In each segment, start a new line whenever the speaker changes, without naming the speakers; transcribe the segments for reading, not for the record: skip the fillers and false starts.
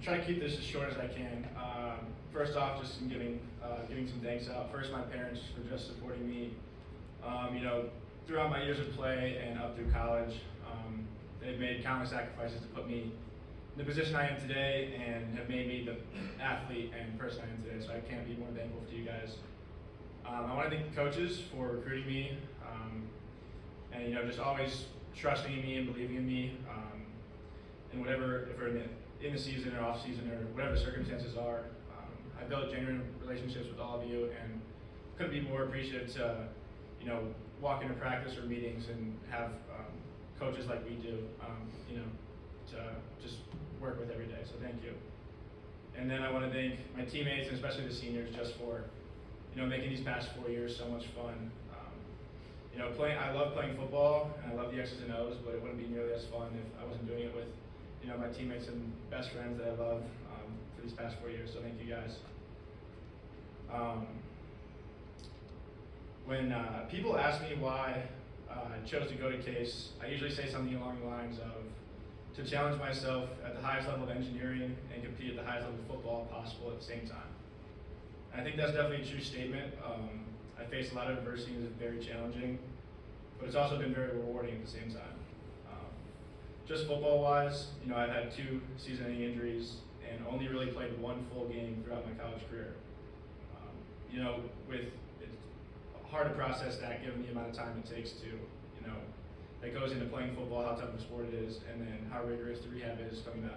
try to keep this as short as I can. First off, just in giving some thanks out. First, my parents for just supporting me. Throughout my years of play and up through college, they've made countless sacrifices to put me in the position I am today and have made me the athlete and person I am today. So I can't be more thankful to you guys. I want to thank the coaches for recruiting me, and just always trusting in me and believing in me, and whatever, if we're in the season or off season or whatever the circumstances are. I built genuine relationships with all of you, and couldn't be more appreciative to walk into practice or meetings and have coaches like we do, to just work with every day. So thank you. And then I want to thank my teammates and especially the seniors just for making these past 4 years so much fun. I love playing football and I love the X's and O's, but it wouldn't be nearly as fun if I wasn't doing it with my teammates and best friends that I love for these past 4 years. So thank you guys. When people ask me why I chose to go to Case, I usually say something along the lines of to challenge myself at the highest level of engineering and compete at the highest level of football possible at the same time. And I think that's definitely a true statement. I faced a lot of adversity and it's very challenging, but it's also been very rewarding at the same time. Just football-wise, I've had 2 season-ending injuries and only really played 1 full game throughout my college career. It's hard to process that given the amount of time it takes to, that goes into playing football, how tough of a sport it is, and then how rigorous the rehab is coming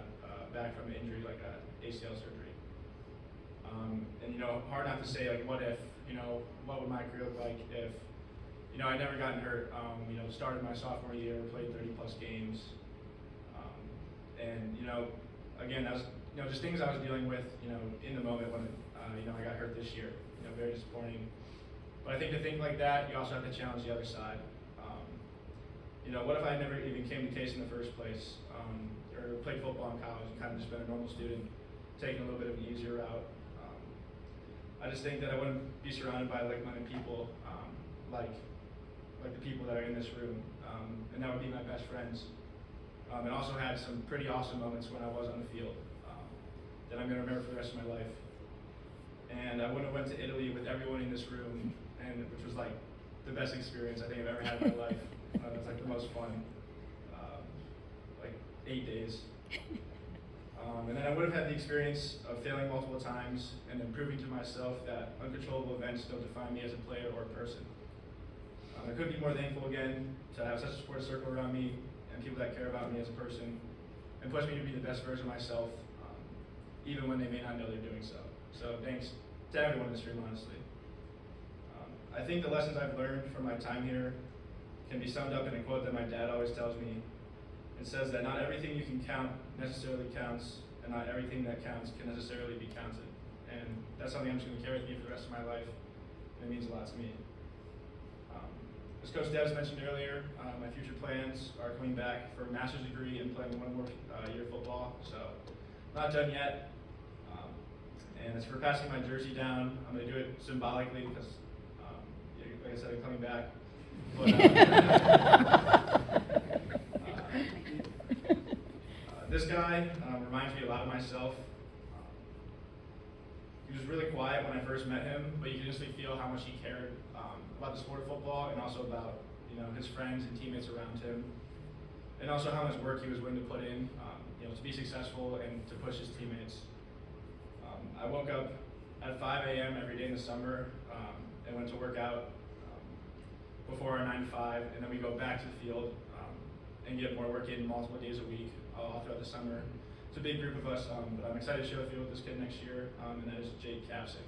back from an injury like ACL surgery. And hard not to say like, what if, what would my career look like if, I never gotten hurt, started my sophomore year, played 30 plus games. And again, that was just things I was dealing with in the moment when I got hurt this year. Very disappointing. But I think to think like that, you also have to challenge the other side. What if I never even came to Case in the first place, or played football in college and kind of just been a normal student, taking a little bit of an easier route? I just think that I wouldn't be surrounded by like-minded people, like the people that are in this room, and that would be my best friends. And also had some pretty awesome moments when I was on the field that I'm going to remember for the rest of my life. And I wouldn't have went to Italy with everyone in this room, which was like the best experience I think I've ever had in my life. It's like the most fun, like 8 days. And then I would have had the experience of failing multiple times and then proving to myself that uncontrollable events don't define me as a player or a person. I couldn't be more thankful again to have such a support circle around me and people that care about me as a person and push me to be the best version of myself, even when they may not know they're doing so. So thanks to everyone in this room, honestly. I think the lessons I've learned from my time here can be summed up in a quote that my dad always tells me. It says that not everything you can count necessarily counts, and not everything that counts can necessarily be counted. And that's something I'm just going to carry with me for the rest of my life, and it means a lot to me. As Coach Debs mentioned earlier, my future plans are coming back for a master's degree and playing 1 more year of football, so not done yet. And as for passing my jersey down, I'm going to do it symbolically because, like I said, I'm coming back. But, this guy reminds me a lot of myself. He was really quiet when I first met him, but you could just feel how much he cared about the sport of football and also about his friends and teammates around him, and also how much work he was willing to put in to be successful and to push his teammates. I woke up at 5 a.m. every day in the summer and went to work out before our 9 to 5, and then we go back to the field and get more work in multiple days a week all throughout the summer. It's a big group of us, but I'm excited to share the field with this kid next year, and that is Jake Kapsick.